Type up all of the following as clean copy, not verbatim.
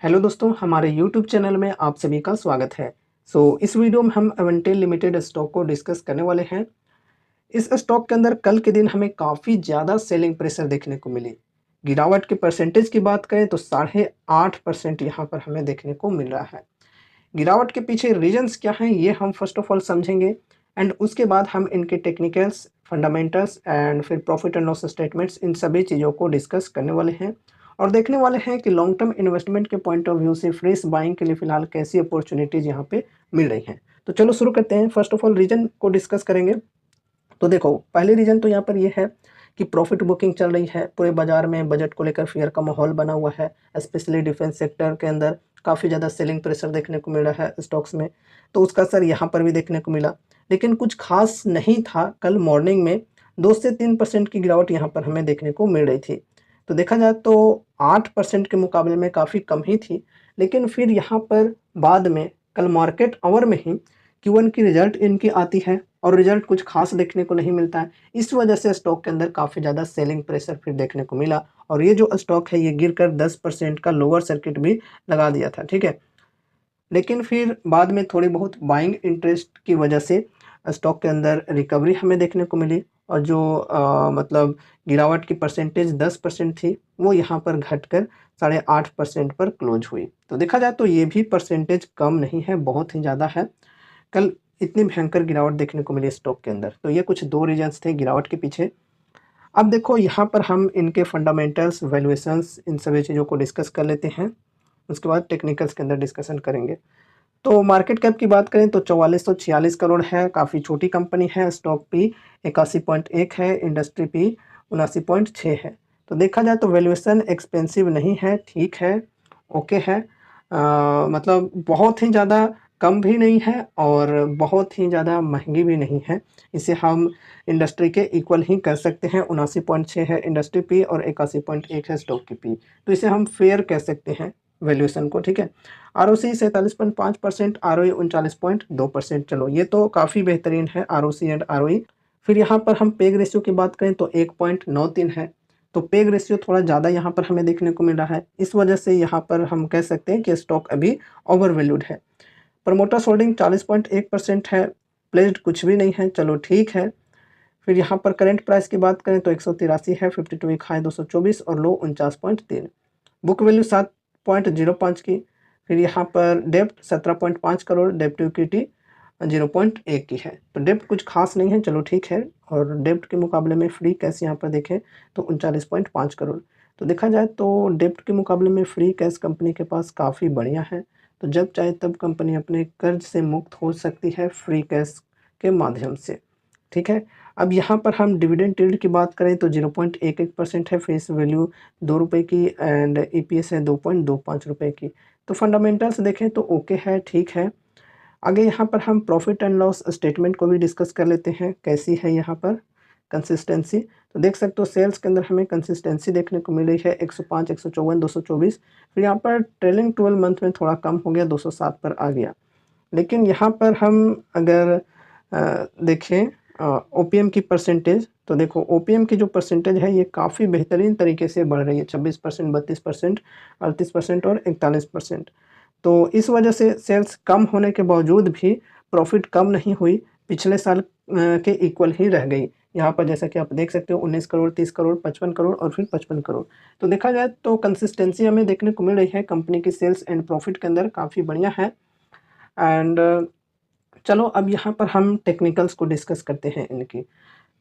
Hello दोस्तों, हमारे YouTube channel में आप सभी का स्वागत है। इस वीडियो में हम अवेंटेल लिमिटेड स्टॉक को डिस्कस करने वाले हैं। इस स्टॉक के अंदर कल के दिन हमें काफ़ी ज़्यादा सेलिंग प्रेशर देखने को मिली। गिरावट के परसेंटेज की बात करें तो 8.5% यहाँ पर हमें देखने को मिल रहा है। गिरावट के पीछे रीजंस क्या हैं, ये हम फर्स्ट ऑफ ऑल समझेंगे एंड उसके बाद हम इनके टेक्निकल्स, फंडामेंटल्स एंड फिर प्रॉफिट एंड लॉस स्टेटमेंट्स, इन सभी चीज़ों को डिस्कस करने वाले हैं और देखने वाले हैं कि लॉन्ग टर्म इन्वेस्टमेंट के पॉइंट ऑफ व्यू से फ्रेश बाइंग के लिए फ़िलहाल कैसी अपॉर्चुनिटीज़ यहाँ पे मिल रही हैं। तो चलो शुरू करते हैं। फर्स्ट ऑफ ऑल रीजन को डिस्कस करेंगे। तो देखो, पहले रीज़न तो यहाँ पर ये है कि प्रॉफिट बुकिंग चल रही है। पूरे बाज़ार में बजट को लेकर फ़ियर का माहौल बना हुआ है। स्पेशली डिफेंस सेक्टर के अंदर काफ़ी ज़्यादा सेलिंग प्रेशर देखने को मिल रहा है स्टॉक्स में, तो उसका असर यहाँ पर भी देखने को मिला। लेकिन कुछ ख़ास नहीं था। कल मॉर्निंग में 2 से 3% की गिरावट यहाँ पर हमें देखने को मिल रही थी। तो देखा जाए तो 8% के मुकाबले में काफ़ी कम ही थी। लेकिन फिर यहाँ पर बाद में कल मार्केट आवर में ही Q1 की रिज़ल्ट इनकी आती है और रिज़ल्ट कुछ ख़ास देखने को नहीं मिलता है। इस वजह से स्टॉक के अंदर काफ़ी ज़्यादा सेलिंग प्रेशर फिर देखने को मिला और ये जो स्टॉक है ये गिरकर 10% का लोअर सर्किट भी लगा दिया था, ठीक है। लेकिन फिर बाद में थोड़ी बहुत बाइंग इंटरेस्ट की वजह से स्टॉक के अंदर रिकवरी हमें देखने को मिली और जो मतलब गिरावट की परसेंटेज 10% थी, वो यहाँ पर घटकर 8.5% पर क्लोज हुई। तो देखा जाए तो ये भी परसेंटेज कम नहीं है, बहुत ही ज़्यादा है। कल इतनी भयंकर गिरावट देखने को मिली स्टॉक के अंदर। तो ये कुछ 2 रीज़न्स थे गिरावट के पीछे। अब देखो यहाँ पर हम इनके फंडामेंटल्स, वैल्यूएशंस, इन सभी चीज़ों को डिस्कस कर लेते हैं। उसके बाद टेक्निकल्स के अंदर डिस्कशन करेंगे। तो मार्केट कैप की बात करें तो 4446 करोड़ है, काफ़ी छोटी कंपनी है। स्टॉक पी 81.1 है, इंडस्ट्री पी 79.6 है। तो देखा जाए तो वैल्यूएशन एक्सपेंसिव नहीं है, ठीक है, ओके है। मतलब बहुत ही ज़्यादा कम भी नहीं है और बहुत ही ज़्यादा महंगी भी नहीं है। इसे हम इंडस्ट्री के इक्वल ही कर सकते हैं। 79.6 है इंडस्ट्री पी और 81.1 है स्टॉक की पी। तो इसे हम फेयर कह सकते हैं वैल्यूएशन को, ठीक है। ROC 47.5%, ROE 39.2%। चलो ये तो काफ़ी बेहतरीन है आरओसी एंड आरओई। फिर यहाँ पर हम पेग रेशियो की बात करें तो 1.93 है। तो पेग रेशियो थोड़ा ज़्यादा यहाँ पर हमें देखने को मिल रहा है। इस वजह से यहाँ पर हम कह सकते हैं कि स्टॉक अभी ओवर वैल्यूड है। प्रमोटर्स होल्डिंग 40.1% है, प्लेस्ड कुछ भी नहीं है, चलो ठीक है। फिर यहाँ पर करंट प्राइस की बात करें तो 183 है, 52 वीक हाई 224 और लो 49.3। बुक वैल्यू 7.05 की। फिर यहाँ पर डेप्ट 17.5 करोड़, डेप्ट टू इक्विटी 0.1 की है। तो डेप्ट कुछ खास नहीं है, चलो ठीक है। और डेप्ट के मुकाबले में फ्री कैश यहाँ पर देखें तो 39.5 करोड़। तो देखा जाए तो डेप्ट के मुकाबले में फ्री कैश कंपनी के पास काफ़ी बढ़िया है। तो जब चाहे तब कंपनी अपने कर्ज से मुक्त हो सकती है फ्री कैश के माध्यम से, ठीक है। अब यहाँ पर हम डिविडेंड यील्ड की बात करें तो 0.11% है, फेस वैल्यू 2 रुपये की एंड ईपीएस है 2.25 रुपये की। तो फंडामेंटल्स देखें तो ओके है, ठीक है। आगे यहाँ पर हम प्रॉफिट एंड लॉस स्टेटमेंट को भी डिस्कस कर लेते हैं, कैसी है यहाँ पर कंसिस्टेंसी। तो देख सकते हो सेल्स के अंदर हमें कंसिस्टेंसी देखने को मिल रही है 105, 154, 224। फिर यहाँ पर ट्रेलिंग 12 मंथ में थोड़ा कम हो गया, 207 पर आ गया। लेकिन यहाँ पर हम अगर देखें ओपीएम की परसेंटेज, तो देखो ओपीएम की जो परसेंटेज है ये काफ़ी बेहतरीन तरीके से बढ़ रही है, 26%, 32%, 38% और 41%। तो इस वजह से सेल्स कम होने के बावजूद भी प्रॉफिट कम नहीं हुई, पिछले साल के इक्वल ही रह गई। यहाँ पर जैसा कि आप देख सकते हो 19 करोड़, 30 करोड़, 55 करोड़ और फिर 55 करोड़। तो देखा जाए तो कंसिस्टेंसी हमें देखने को मिल रही है कंपनी की सेल्स एंड प्रॉफिट के अंदर काफ़ी बढ़िया है। एंड चलो अब यहाँ पर हम टेक्निकल्स को डिस्कस करते हैं इनकी।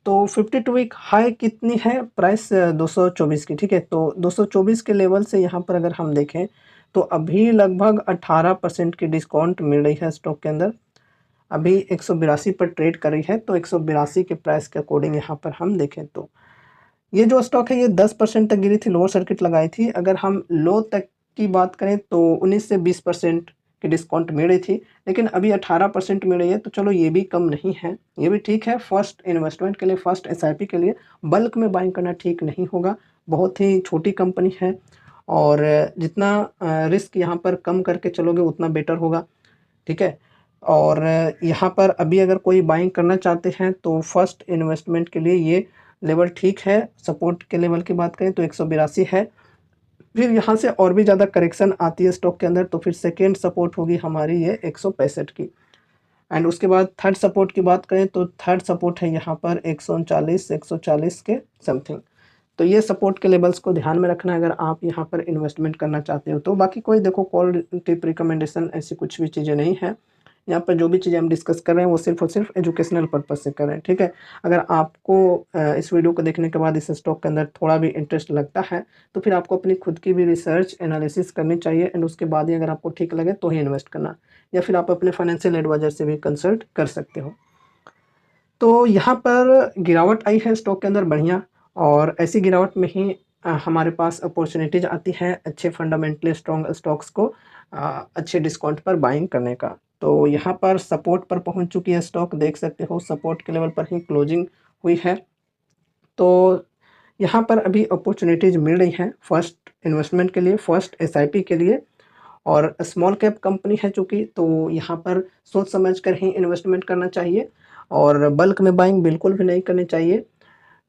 तो 52 वीक हाई कितनी है, प्राइस 224 की, ठीक है। तो 224 के लेवल से यहाँ पर अगर हम देखें तो अभी लगभग 18% की डिस्काउंट मिल रही है स्टॉक के अंदर। अभी 182 पर ट्रेड कर रही है, तो 182 के प्राइस के अकॉर्डिंग यहाँ पर हम देखें तो ये जो स्टॉक है ये 10% तक गिरी थी, लोअर सर्किट लगाई थी। अगर हम लो तक की बात करें तो 19 से 20% की डिस्काउंट मिल रही थी, लेकिन अभी 18% मिल रही है। तो चलो ये भी कम नहीं है, ये भी ठीक है। फर्स्ट इन्वेस्टमेंट के लिए, फर्स्ट एसआईपी के लिए बल्क में बाइंग करना ठीक नहीं होगा। बहुत ही छोटी कंपनी है और जितना रिस्क यहाँ पर कम करके चलोगे उतना बेटर होगा, ठीक है। और यहाँ पर अभी अगर कोई बाइंग करना चाहते हैं तो फर्स्ट इन्वेस्टमेंट के लिए ये लेवल ठीक है। सपोर्ट के लेवल की बात करें तो 182 है। फिर यहाँ से और भी ज़्यादा करेक्शन आती है स्टॉक के अंदर, तो फिर सेकेंड सपोर्ट होगी हमारी ये 165 की। एंड उसके बाद थर्ड सपोर्ट की बात करें तो थर्ड सपोर्ट है यहाँ पर 139 के समथिंग। तो ये सपोर्ट के लेवल्स को ध्यान में रखना है अगर आप यहाँ पर इन्वेस्टमेंट करना चाहते हो तो। बाकी कोई देखो कॉल टिप रिकमेंडेशन ऐसी कुछ भी चीज़ें नहीं है। यहाँ पर जो भी चीज़ें हम डिस्कस कर रहे हैं वो सिर्फ और सिर्फ एजुकेशनल पर्पज़ से कर रहे हैं, ठीक है। अगर आपको इस वीडियो को देखने के बाद इस स्टॉक के अंदर थोड़ा भी इंटरेस्ट लगता है तो फिर आपको अपनी खुद की भी रिसर्च एनालिसिस करनी चाहिए एंड उसके बाद ही अगर आपको ठीक लगे तो ही इन्वेस्ट करना, या फिर आप अपने फाइनेंशियल एडवाइजर से भी कंसल्ट कर सकते हो। तो यहाँ पर गिरावट आई है स्टॉक के अंदर बढ़िया, और ऐसी गिरावट में ही हमारे पास अपॉर्चुनिटीज़ आती हैं अच्छे फंडामेंटली स्ट्रॉन्ग स्टॉक्स को अच्छे डिस्काउंट पर बाइंग करने का। तो यहाँ पर सपोर्ट पर पहुँच चुकी है स्टॉक, देख सकते हो सपोर्ट के लेवल पर ही क्लोजिंग हुई है। तो यहाँ पर अभी अपॉर्चुनिटीज़ मिल रही हैं फर्स्ट इन्वेस्टमेंट के लिए, फर्स्ट एसआईपी के लिए, और स्मॉल कैप कंपनी है चूँकि, तो यहाँ पर सोच समझ कर ही इन्वेस्टमेंट करना चाहिए और बल्क में बाइंग बिल्कुल भी नहीं करनी चाहिए,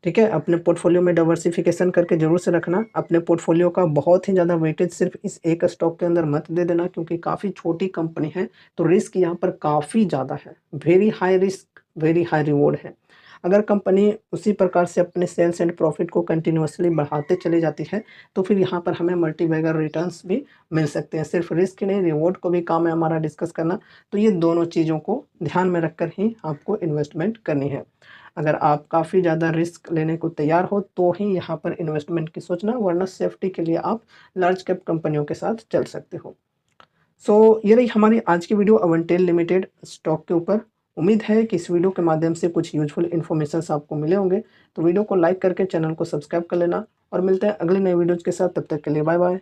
ठीक है। अपने पोर्टफोलियो में डाइवर्सिफिकेशन करके ज़रूर से रखना। अपने पोर्टफोलियो का बहुत ही ज़्यादा वेटेज सिर्फ इस एक स्टॉक के अंदर मत दे देना, क्योंकि काफ़ी छोटी कंपनी है तो रिस्क यहाँ पर काफ़ी ज़्यादा है। Very high risk, very high reward है। अगर कंपनी उसी प्रकार से अपने सेल्स एंड प्रॉफिट को कंटिन्यूअसली बढ़ाते चली जाती है तो फिर यहाँ पर हमें मल्टीबैगर रिटर्न्स भी मिल सकते हैं। सिर्फ रिस्क ही नहीं, रिवॉर्ड को भी काम है हमारा डिस्कस करना। तो ये दोनों चीज़ों को ध्यान में रखकर ही आपको इन्वेस्टमेंट करनी है। अगर आप काफ़ी ज़्यादा रिस्क लेने को तैयार हो तो ही यहाँ पर इन्वेस्टमेंट की सोचना, वरना सेफ्टी के लिए आप लार्ज कैप कंपनियों के साथ चल सकते हो। ये रही हमारी आज की वीडियो अवेंटेल लिमिटेड स्टॉक के ऊपर। उम्मीद है कि इस वीडियो के माध्यम से कुछ यूजफुल इन्फॉर्मेशन आपको मिले होंगे। तो वीडियो को लाइक करके चैनल को सब्सक्राइब कर लेना और मिलते हैं अगले नए वीडियोज़ के साथ। तब तक के लिए बाय बाय।